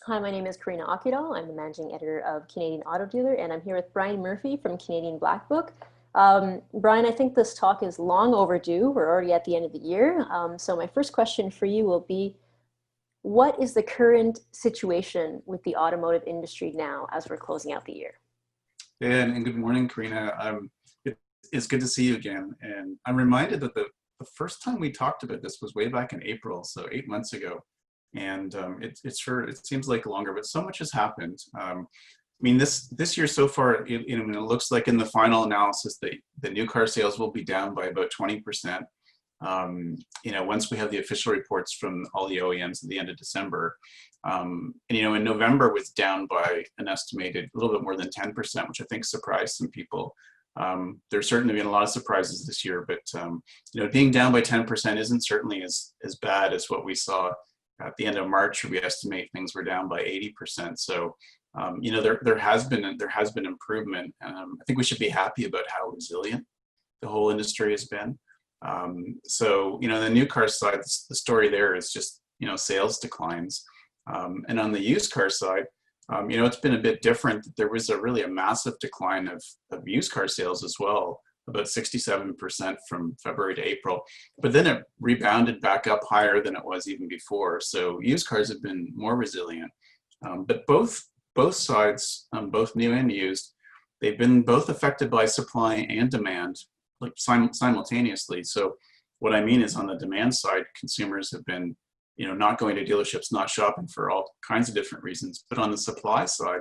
Hi, my name is Carina Ockedahl. I'm the managing editor of Canadian Auto Dealer, and I'm here with Brian Murphy from Canadian Black Book. Brian, I think this talk is long overdue. We're already at the end of the year. So my first question for you will be, what is the current situation with the automotive industry now as we're closing out the year? And good morning, Karina. It's good to see you again. And I'm reminded that the first time we talked about this was way back in April, so 8 months ago. And it seems like longer, but so much has happened. I mean, this year so far, it looks like in the final analysis, the new car sales will be down by about 20%. Once we have the official reports from all the OEMs at the end of December. In November was down by an estimated a little bit more than 10%, which I think surprised some people. There's certainly been a lot of surprises this year, but being down by 10% isn't certainly as bad as what we saw at the end of March, where we estimate things were down by 80%. So, there has been improvement. I think we should be happy about how resilient the whole industry has been. The new car side, the story there is just, sales declines. And on the used car side, it's been a bit different. There was really a massive decline of used car sales as well, about 67% from February to April. But then it rebounded back up higher than it was even before. So used cars have been more resilient. But both sides, both new and used, they've been both affected by supply and demand, like simultaneously. So what I mean is, on the demand side, consumers have been, not going to dealerships, not shopping for all kinds of different reasons. But on the supply side,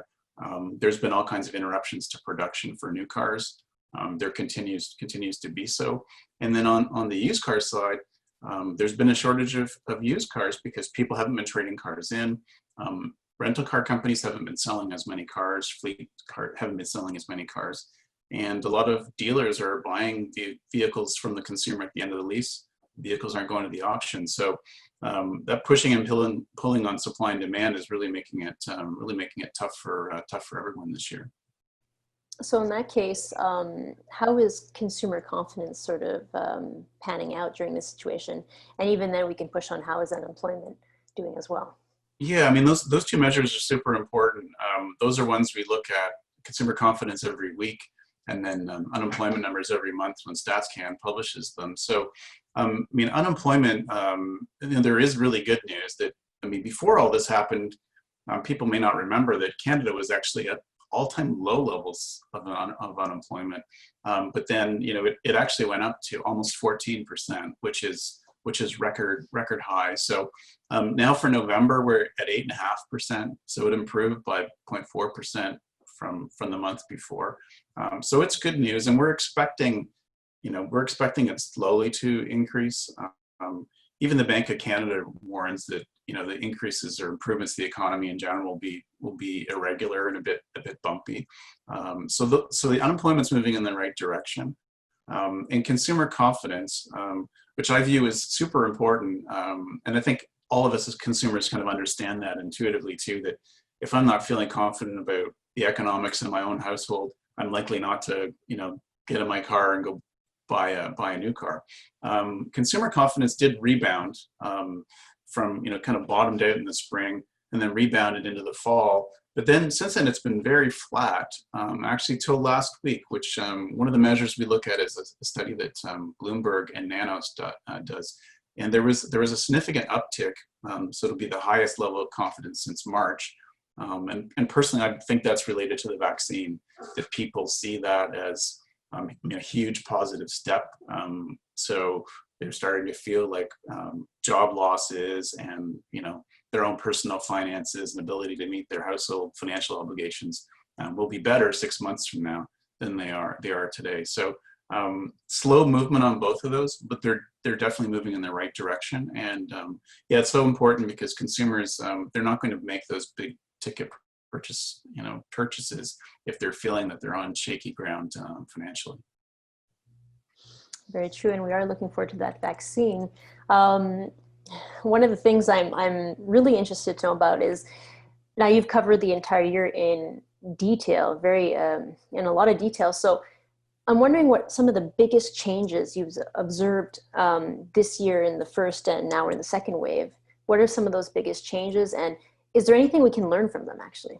there's been all kinds of interruptions to production for new cars. There continues to be so. And then on the used car side, there's been a shortage of used cars because people haven't been trading cars in. Rental car companies haven't been selling as many cars. Haven't been selling as many cars. And a lot of dealers are buying the vehicles from the consumer at the end of the lease. Vehicles aren't going to the auction. So that pushing and pulling on supply and demand is really making it tough for everyone this year. So in that case, how is consumer confidence sort of panning out during this situation? And even then we can push on how is unemployment doing as well? Yeah, I mean, those two measures are super important. Those are ones we look at: consumer confidence every week, and then unemployment numbers every month when StatsCan publishes them. So, unemployment, there is really good news that, before all this happened, people may not remember that Canada was actually at all-time low levels of unemployment. But then, it actually went up to almost 14%, which is record high. So now for November, we're at 8.5%. So it improved by 0.4% from the month before. So it's good news, and we're expecting it slowly to increase. Even the Bank of Canada warns that the increases or improvements to the economy in general will be irregular and a bit bumpy. So the unemployment's moving in the right direction, and consumer confidence, which I view as super important. And I think all of us as consumers kind of understand that intuitively too, that if I'm not feeling confident about the economics in my own household, I'm likely not to, get in my car and go buy a new car. Consumer confidence did rebound from, kind of bottomed out in the spring and then rebounded into the fall. But then since then, it's been very flat, actually till last week, which one of the measures we look at is a study that Bloomberg and Nanos does. And there was a significant uptick. So it'll be the highest level of confidence since March. And personally, I think that's related to the vaccine, that people see that as a huge positive step. So they're starting to feel like job losses and, their own personal finances and ability to meet their household financial obligations will be better 6 months from now than they are today. So slow movement on both of those, but they're definitely moving in the right direction. And it's so important because consumers, they're not going to make those big ticket purchases if they're feeling that they're on shaky ground financially. Very true, and we are looking forward to that vaccine. One of the things I'm really interested to know about is, now you've covered the entire year in detail, in a lot of detail. So I'm wondering what some of the biggest changes you've observed this year in the first and now we're in the second wave. What are some of those biggest changes? And is there anything we can learn from them actually?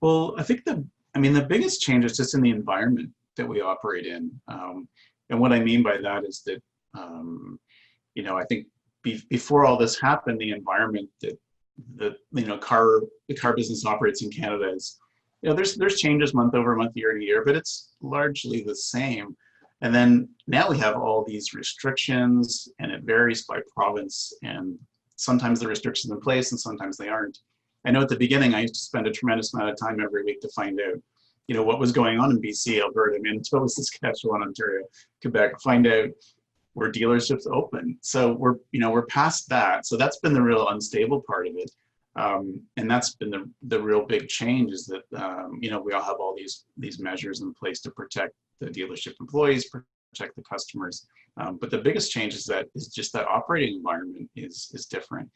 Well, I think the biggest change is just in the environment that we operate in. And what I mean by that is that, I think before all this happened, the environment that the car business operates in Canada is, there's changes month over month, year to year, but it's largely the same. And then now we have all these restrictions, and it varies by province, and sometimes the restrictions in place and sometimes they aren't. I know at the beginning I used to spend a tremendous amount of time every week to find out, what was going on in BC, Alberta, Manitoba, Saskatchewan, Ontario, Quebec, find out were dealerships open. So we're past that. So that's been the real unstable part of it. And that's been the real big change, is that, we all have all these measures in place to protect the dealership employees, protect the customers. But the biggest change is just that operating environment is different.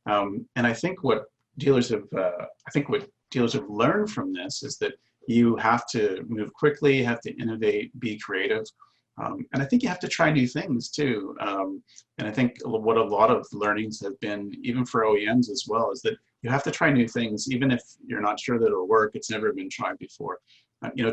And I think what dealers have learned from this is that you have to move quickly, you have to innovate, be creative. And I think you have to try new things too. And I think what a lot of learnings have been, even for OEMs as well, is that you have to try new things, even if you're not sure that it'll work, it's never been tried before.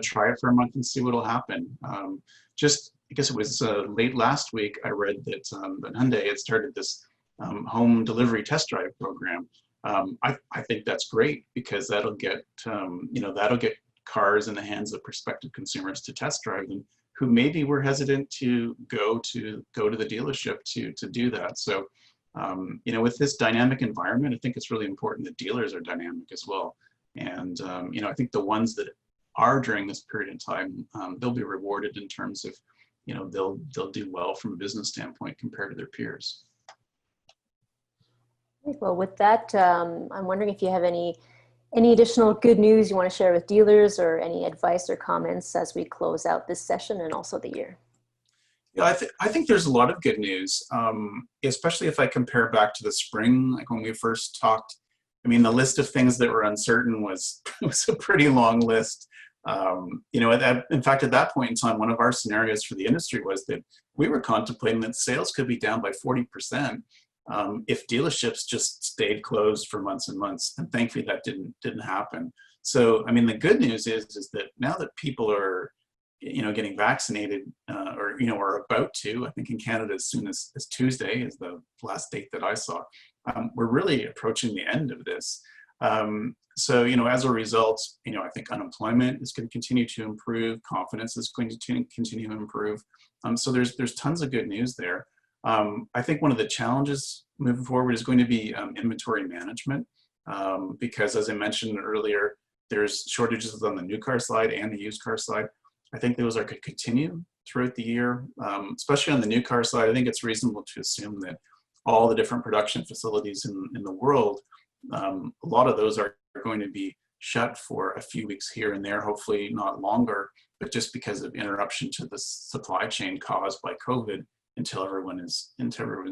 Try it for a month and see what'll happen. I guess it was late last week, I read that Hyundai had started this home delivery test drive program. I think that's great, because that'll get cars in the hands of prospective consumers to test drive them, who maybe were hesitant to go to the dealership to do that. So, with this dynamic environment, I think it's really important that dealers are dynamic as well. And, I think the ones that are during this period of time, they'll be rewarded in terms of, they'll do well from a business standpoint compared to their peers. Well, with that, I'm wondering if you have any additional good news you want to share with dealers, or any advice or comments as we close out this session and also the year. Yeah, I think there's a lot of good news, especially if I compare back to the spring, like when we first talked. I mean, the list of things that were uncertain was a pretty long list. In fact, at that point in time, one of our scenarios for the industry was that we were contemplating that sales could be down by 40%. If dealerships just stayed closed for months and months, and thankfully that didn't happen. So, I mean, the good news is that now that people are, getting vaccinated, or about to, I think in Canada as soon as Tuesday is the last date that I saw, we're really approaching the end of this. So, as a result, I think unemployment is going to continue to improve, confidence is going to continue to improve. So there's tons of good news there. I think one of the challenges moving forward is going to be inventory management, because as I mentioned earlier, there's shortages on the new car side and the used car side. I think those could continue throughout the year, especially on the new car side. I think it's reasonable to assume that all the different production facilities in the world, a lot of those are going to be shut for a few weeks here and there, hopefully not longer, but just because of interruption to the supply chain caused by COVID until everyone is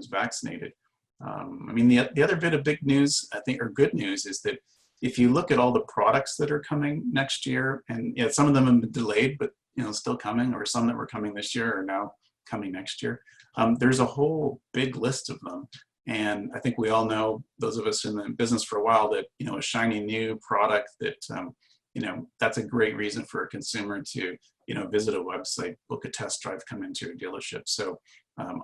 vaccinated. I mean, the other bit of big news, I think, or good news, is that if you look at all the products that are coming next year, and some of them have been delayed, but still coming, or some that were coming this year are now coming next year. There's a whole big list of them. And I think we all know, those of us in the business for a while, that, a shiny new product that, that's a great reason for a consumer to, visit a website, book a test drive, come into a dealership. So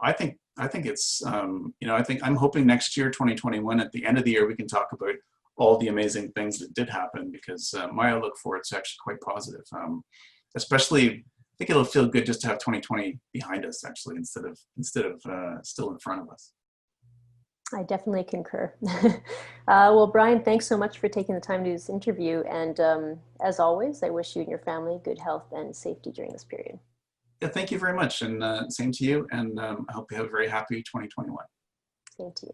I think it's, I'm hoping next year, 2021, at the end of the year, we can talk about all the amazing things that did happen, because my outlook for it's actually quite positive. Especially, I think it'll feel good just to have 2020 behind us, actually, instead of still in front of us. I definitely concur. Well, Brian, thanks so much for taking the time to do this interview. And as always, I wish you and your family good health and safety during this period. Yeah, thank you very much. And same to you. And I hope you have a very happy 2021. Same to you.